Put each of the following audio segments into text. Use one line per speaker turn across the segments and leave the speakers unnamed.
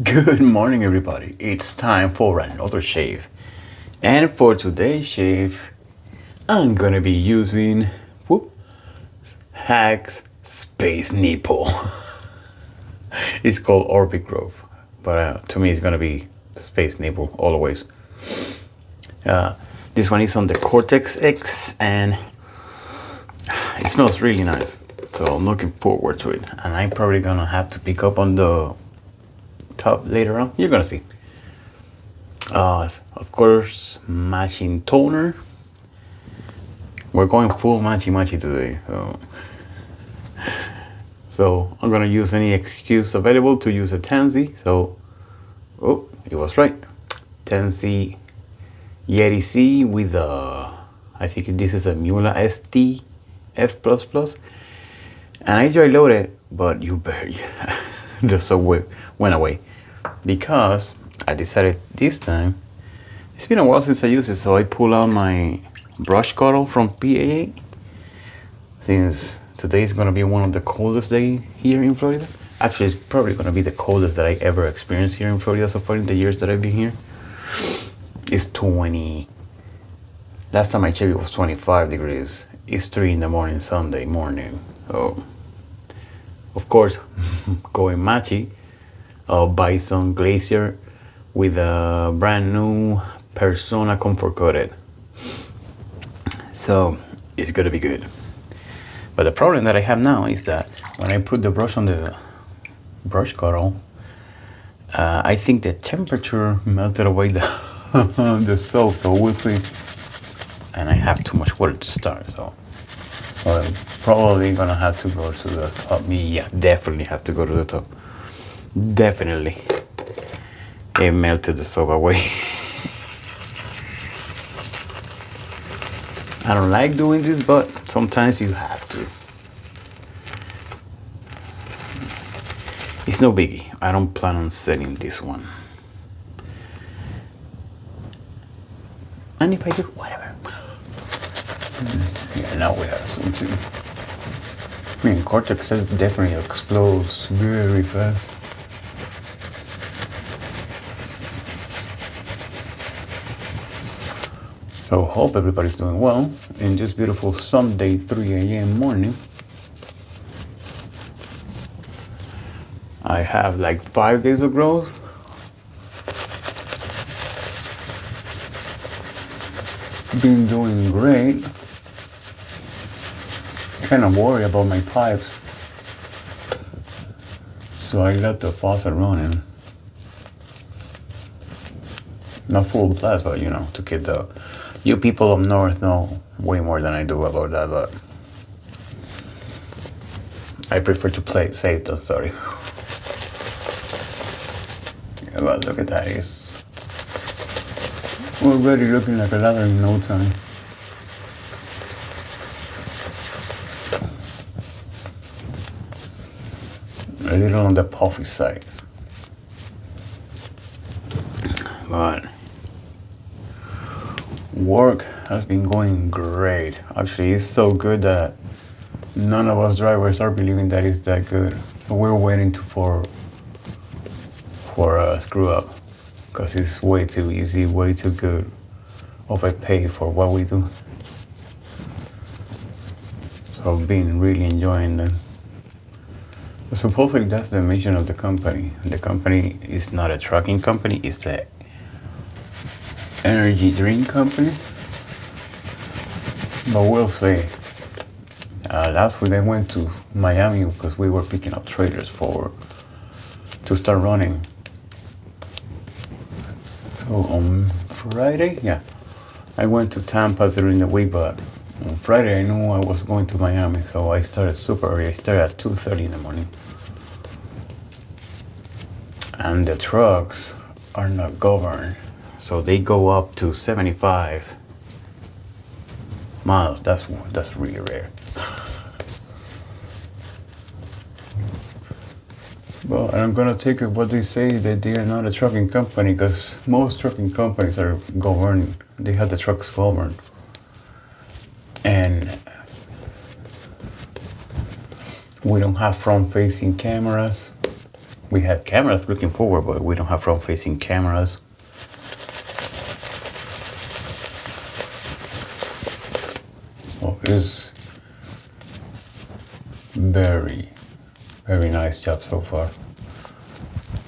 Good morning, everybody. It's time for another shave. And for today's shave, I'm gonna be using HAGS Space Nipple. It's called Orbit Grove, but to me, it's gonna be Space Nipple always. This one is on the Cortex X, and it smells really nice. So I'm looking forward to it, and I'm probably gonna have to pick up on the top later on. You're gonna see. Of course, matching toner. We're going full matchy today. So I'm gonna use any excuse available to use a TanZ. So, it was right. TanZ YetiZ with I think this is a Mühle STF++. And I dry loaded, but the soap went away because I decided this time, it's been a while since I used it, so I pull out my brush Scuttle from PAA, since today is going to be one of the coldest days here in Florida. Actually, it's probably going to be the coldest that I ever experienced here in Florida so far in the years that I've been here. It's 20. Last time I checked, it was 25 degrees. It's 3 in the morning, Sunday morning. Oh, of course, going matchy. Bison Glacier with a brand new Persona Comfort Coated. So it's gonna be good. But the problem that I have now is that when I put the brush on the brush Scuttle, I think the temperature melted away the soap, so we'll see. And I have too much water to start, so I'm probably gonna have to go to the top. Yeah, definitely have to go to the top. Definitely. It melted the soap away. I don't like doing this, but sometimes you have to. It's no biggie. I don't plan on selling this one. And if I do, whatever. Yeah, now we have something. I mean, Cortex definitely explodes very fast. So hope everybody's doing well in this beautiful Sunday 3 a.m. morning. I have like 5 days of growth. Been doing great. Kind of worried about my pipes. So I let the faucet running. Not full blast, but to keep you people up north know way more than I do about that, but I prefer to play it safe than sorry. Yeah, but look at that, it's already looking like a lather in no time. A little on the puffy side. But work has been going great. Actually, it's so good that none of us drivers are believing that it's that good. But we're waiting for a screw up, because it's way too easy, way too good of a pay for what we do. So I've been really enjoying that. But supposedly that's the mission of the company. The company is not a trucking company, it's a energy drink company. But we'll see. Last week I went to Miami because we were picking up trailers to start running. So on Friday, I went to Tampa during the week, but on Friday I knew I was going to Miami, so I started super early. I started at 2:30 in the morning. And the trucks are not governed, so they go up to 75 miles. That's really rare. Well, I'm gonna take it what they say, that they are not a trucking company, because most trucking companies are governed. They have the trucks governed. And we don't have front-facing cameras. We have cameras looking forward, but we don't have front-facing cameras. Oh, it's very, very nice job so far.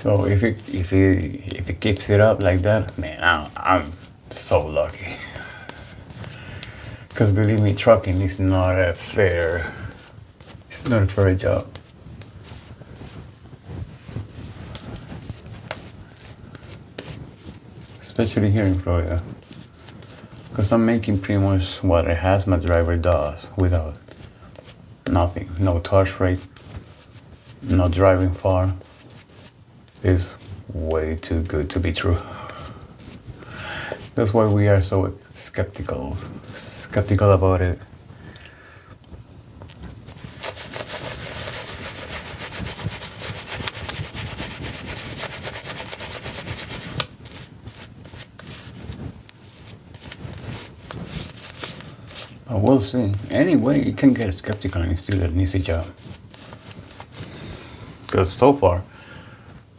So if it keeps it up like that, man, I'm so lucky. Because believe me, trucking is not a fair. It's not a fair job. Especially here in Florida. Because I'm making pretty much what a hazmat driver does without nothing. No touch rate, not driving far. It's way too good to be true. That's why we are so skeptical about it. We'll see. Anyway, you can get skeptical and still an easy job. Because so far,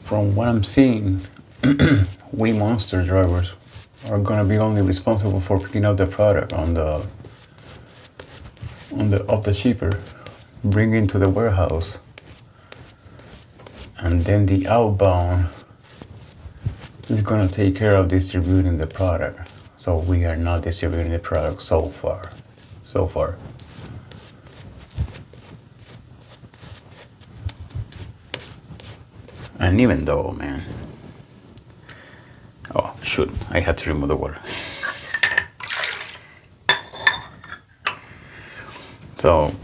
from what I'm seeing, we monster drivers are gonna be only responsible for picking up the product off the shipper, bring it to the warehouse, and then the outbound is gonna take care of distributing the product. So we are not distributing the product so far. And even though, man, oh shoot, I had to remove the water. So,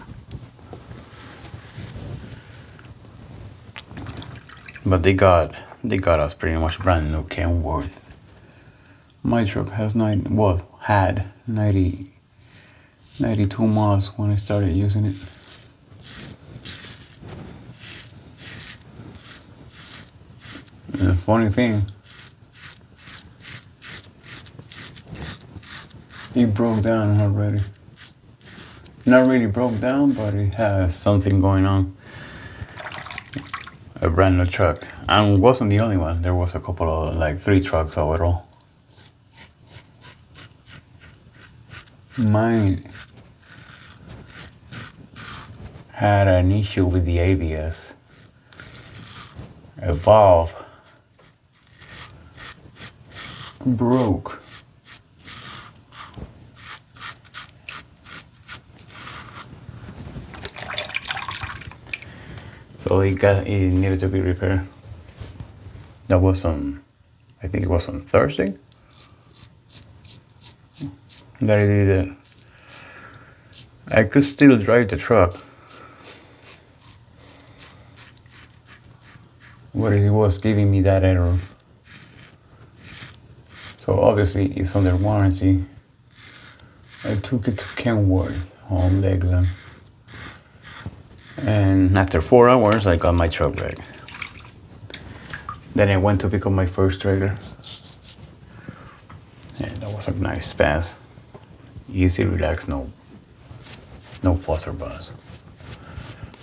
but they got us pretty much brand new Kenworth. My truck has had 92 miles when I started using it. And the funny thing, it broke down already. Not really broke down, but it has something going on. A brand new truck. And wasn't the only one. There was a couple of, like 3 trucks overall. Mine had an issue with the ABS. A valve broke. So it needed to be repaired. That was I think it was on Thursday that I did it. I could still drive the truck, but it was giving me that error. So obviously it's under warranty. I took it to Kenworth on Lakeland. And after 4 hours, I got my truck back. Then I went to pick up my first trailer. And that was a nice pass. Easy, relaxed, no fuss or buzz.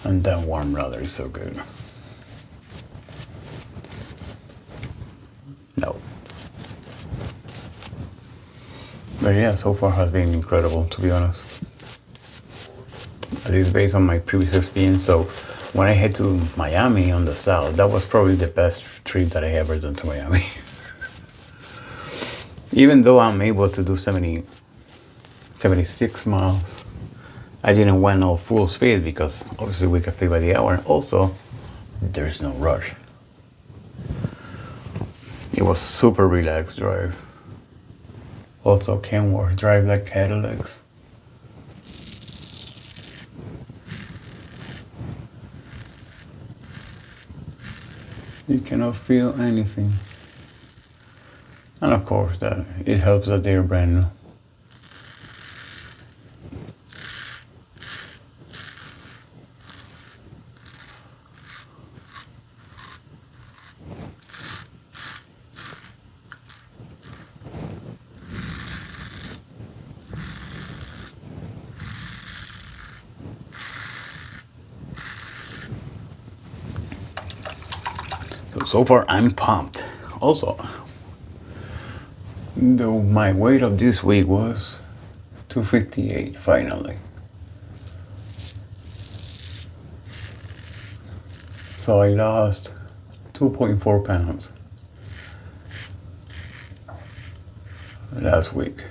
And that warm weather is so good. No. But yeah, so far has been incredible, to be honest. At least based on my previous experience. So when I head to Miami on the south, that was probably the best trip that I ever done to Miami. Even though I'm able to do 76 miles, I didn't went no full speed because obviously we get paid by the hour. Also, there's no rush. It was super relaxed drive. Also, Kenworth drive like Cadillacs. You cannot feel anything. And of course, that it helps that they're brand new. So far I'm pumped. Also, my weight of this week was 258 finally. So I lost 2.4 pounds last week.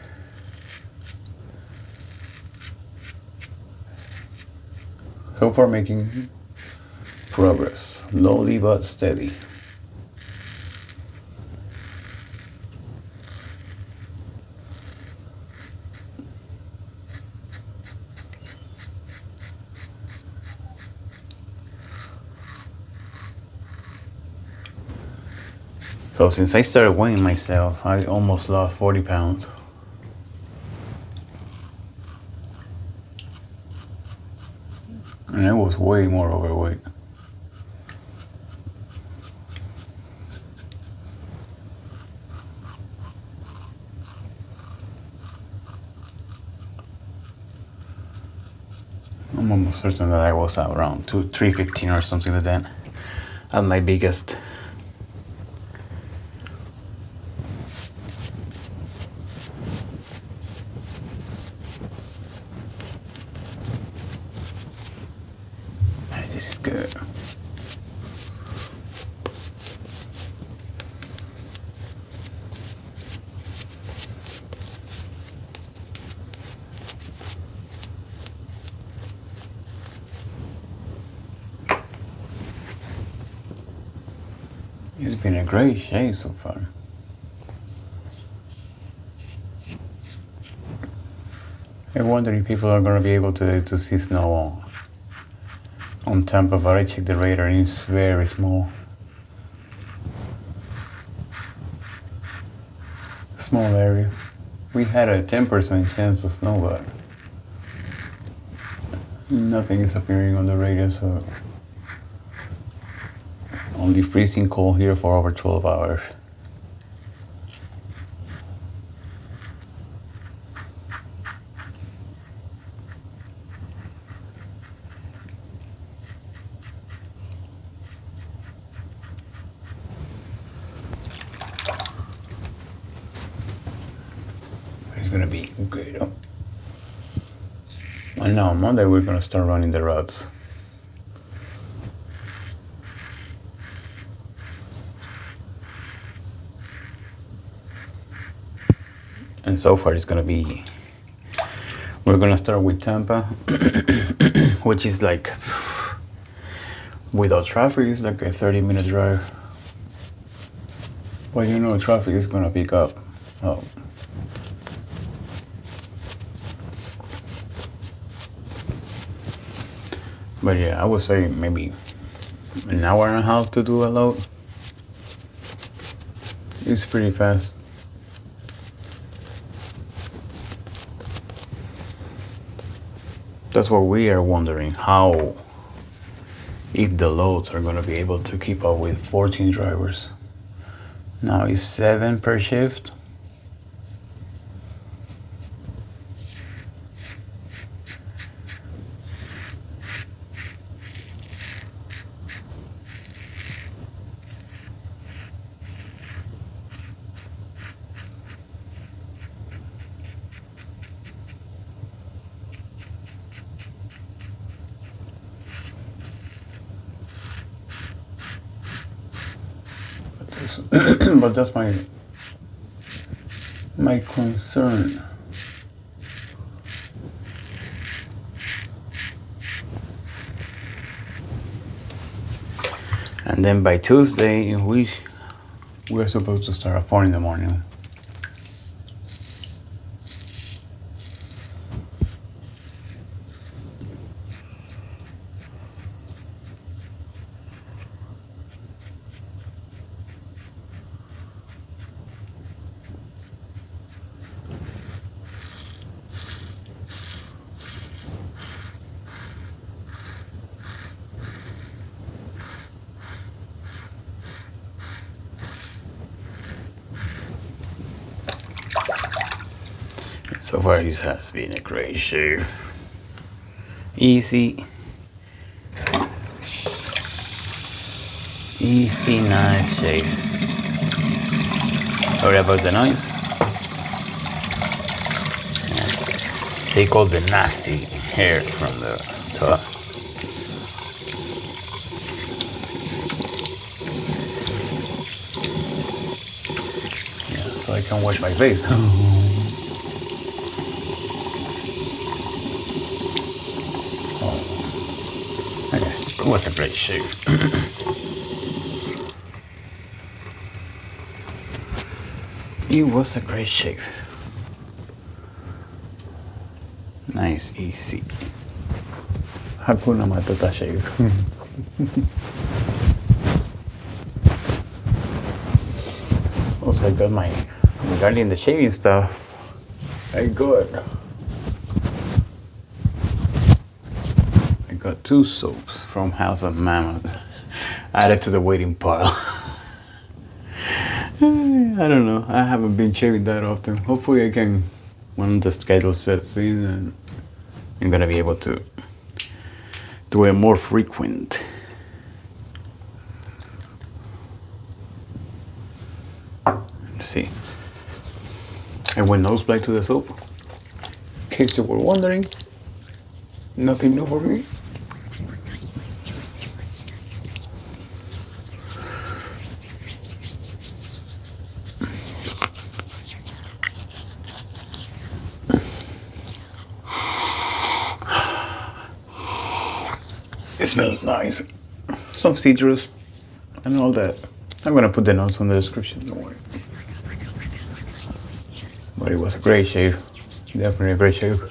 So far making progress, slowly but steady. So since I started weighing myself, I almost lost 40 pounds. And I was way more overweight. I'm almost certain that I was around 315 or something like that at my biggest. This is good. It's been a great shave so far. I wonder if people are going to be able to see snow on Tampa, but I checked the radar and it's very small. Small area. We had a 10% chance of snow, but nothing is appearing on the radar, so only freezing cold here for over 12 hours. It's gonna be good. And now on Monday we're gonna start running the rods. And so far it's gonna be, we're gonna start with Tampa, which is like, without traffic, it's like a 30-minute drive. But you know traffic is gonna pick up. Oh. But yeah, I would say maybe an hour and a half to do a load. It's pretty fast. That's what we are wondering, how, if the loads are gonna be able to keep up with 14 drivers. Now it's 7 per shift. But that's my concern. And then by Tuesday we're supposed to start at 4 in the morning. So far, this has been a great shave. Easy Easy, nice shave. Sorry about the noise. Take all the nasty hair from the top. Yeah, so I can wash my face. Okay, it was a great shave. It was a great shave. Nice, easy. Hakuna Matata shave. Also, I got my, regarding the shaving stuff, I got 2 soaps from House of Mammoth added to the waiting pile. I don't know. I haven't been shaving that often. Hopefully I can, when the schedule sets in, and I'm gonna be able to do it more frequent. Let's see. I went nosebleed to the soap. In case you were wondering, nothing new for me. It smells nice. Some citrus and all that. I'm gonna put the notes on the description, don't worry. But it was a great shave. Definitely a great shave.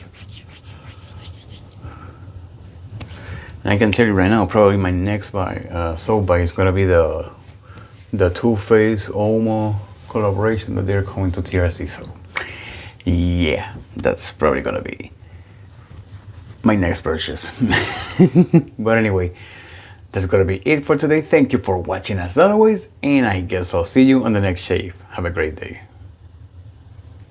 And I can tell you right now, probably my next soap buy is gonna be the Too Faced Omo collaboration that they're coming to TRC. So yeah, that's probably gonna be my next purchase. But anyway, that's gonna be it for today. Thank you for watching as always, and I guess I'll see you on the next shave. Have a great day.